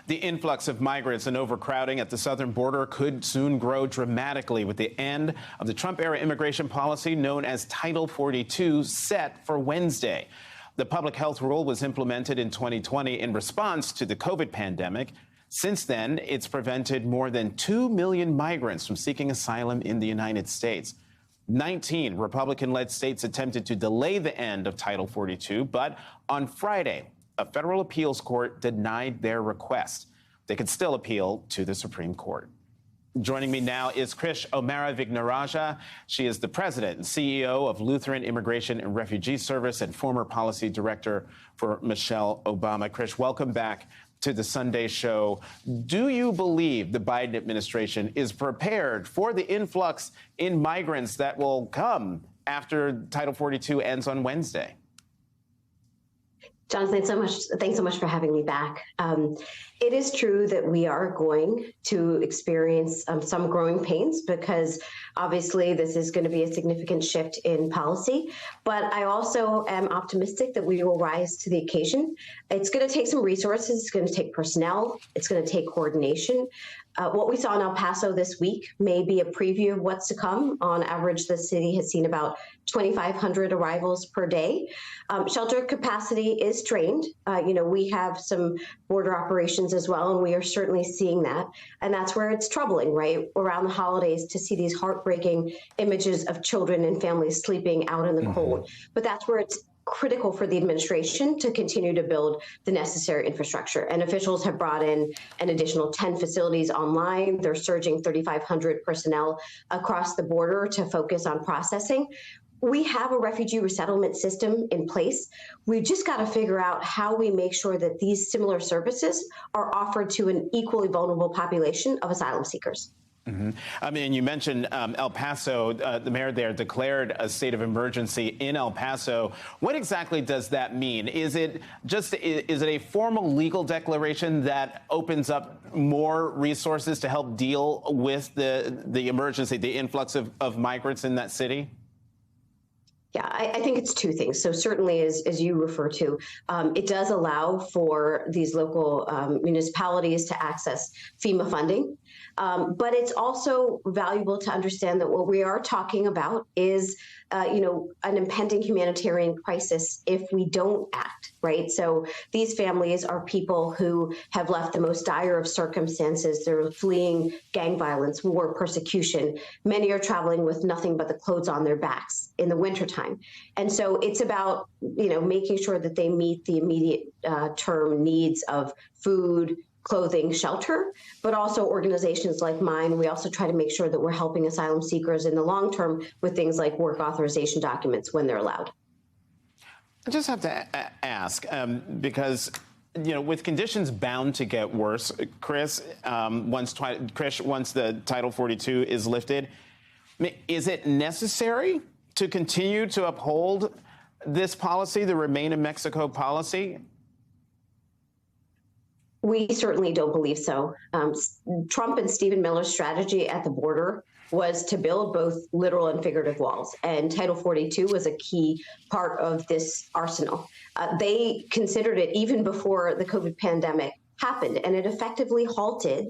The influx of migrants and overcrowding at the southern border could soon grow dramatically with the end of the Trump-era immigration policy known as Title 42 set for Wednesday. The public health rule was implemented in 2020 in response to the COVID pandemic. Since then, it's prevented more than 2 million migrants from seeking asylum in the United States. 19 Republican-led states attempted to delay the end of Title 42, but on Friday, a federal appeals court denied their request. They could still appeal to the Supreme Court. Joining me now is Krish Omarra-Vignarajah. She is the president and CEO of Lutheran Immigration and Refugee Service and former policy director for Michelle Obama. Krish, welcome back to the Sunday show. Do you believe the Biden administration is prepared for the influx in migrants that will come after Title 42 ends on Wednesday? Jonathan, thanks so much for having me back. It is true that we are going to experience some growing pains because obviously this is going to be a significant shift in policy. But I also am optimistic that we will rise to the occasion. It's going to take some resources. It's going to take personnel. It's going to take coordination. What we saw in El Paso this week may be a preview of what's to come. On average, the city has seen about 2,500 arrivals per day. Shelter capacity is strained. We have some border operations as well, and we are certainly seeing that. And that's where it's troubling, right? Around the holidays to see these heartbreaking images of children and families sleeping out in the cold. But that's where it's critical for the administration to continue to build the necessary infrastructure. And officials have brought in an additional 10 facilities online. They're surging 3,500 personnel across the border to focus on processing. We have a refugee resettlement system in place. We've just got to figure out how we make sure that these similar services are offered to an equally vulnerable population of asylum seekers. I mean, you mentioned El Paso. The mayor there declared a state of emergency in El Paso. What exactly does that mean? Is it a formal legal declaration that opens up more resources to help deal with the emergency, the influx of migrants in that city? Yeah, I think it's two things. So certainly, as you refer to, it does allow for these local municipalities to access FEMA funding. But it's also valuable to understand that what we are talking about is, an impending humanitarian crisis if we don't act, right? So these families are people who have left the most dire of circumstances. They're fleeing gang violence, war, persecution. Many are traveling with nothing but the clothes on their backs in the wintertime. And so it's about, making sure that they meet the immediate term needs of food, clothing, shelter, but also organizations like mine. We also try to make sure that we're helping asylum seekers in the long term with things like work authorization documents when they're allowed. I just have to ask, because, with conditions bound to get worse, Krish, once the Title 42 is lifted, is it necessary to continue to uphold this policy, the Remain in Mexico policy? We certainly don't believe so. Trump and Stephen Miller's strategy at the border was to build both literal and figurative walls, and Title 42 was a key part of this arsenal. They considered it even before the COVID pandemic happened, and it effectively halted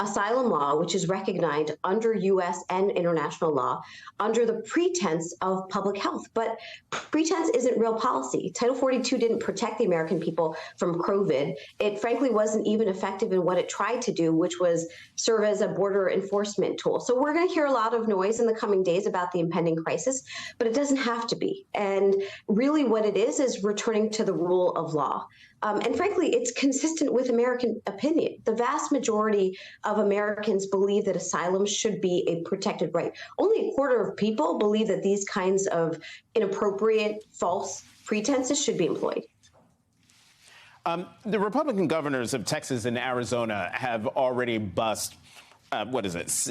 asylum law, which is recognized under U.S. and international law under the pretense of public health. But pretense isn't real policy. Title 42 didn't protect the American people from COVID. It frankly wasn't even effective in what it tried to do, which was serve as a border enforcement tool. So we're going to hear a lot of noise in the coming days about the impending crisis, but it doesn't have to be. And really what it is returning to the rule of law. And frankly, it's consistent with American opinion. The vast majority of Americans believe that asylum should be a protected right. Only a quarter of people believe that these kinds of inappropriate, false pretenses should be employed. The Republican governors of Texas and Arizona have already bused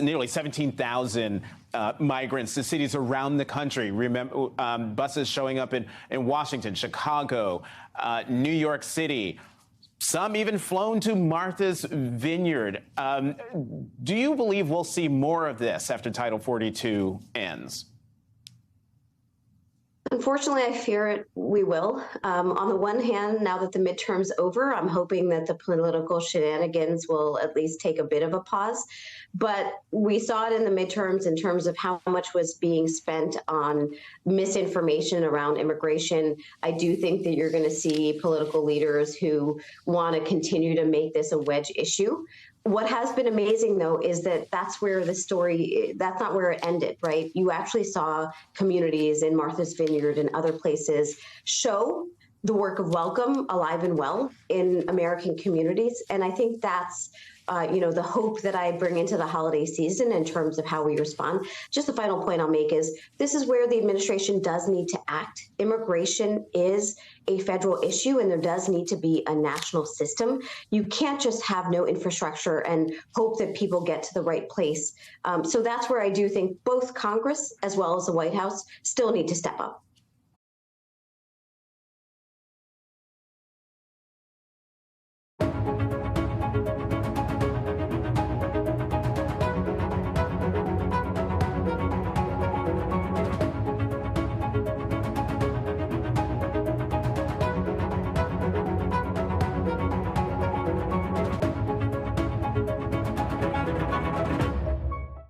nearly 17,000 migrants to cities around the country. Remember, buses showing up in Washington, Chicago, New York City, some even flown to Martha's Vineyard. Do you believe we'll see more of this after Title 42 ends? Unfortunately, I fear we will. On the one hand, now that the midterm's over, I'm hoping that the political shenanigans will at least take a bit of a pause. But we saw it in the midterms in terms of how much was being spent on misinformation around immigration. I do think that you're going to see political leaders who want to continue to make this a wedge issue. What has been amazing, though, is that that's where the story, that's not where it ended, right? You actually saw communities in Martha's Vineyard and other places show the work of welcome alive and well in American communities. And I think that's the hope that I bring into the holiday season in terms of how we respond. Just the final point I'll make is this is where the administration does need to act. Immigration is a federal issue, and there does need to be a national system. You can't just have no infrastructure and hope that people get to the right place. So that's where I do think both Congress as well as the White House still need to step up.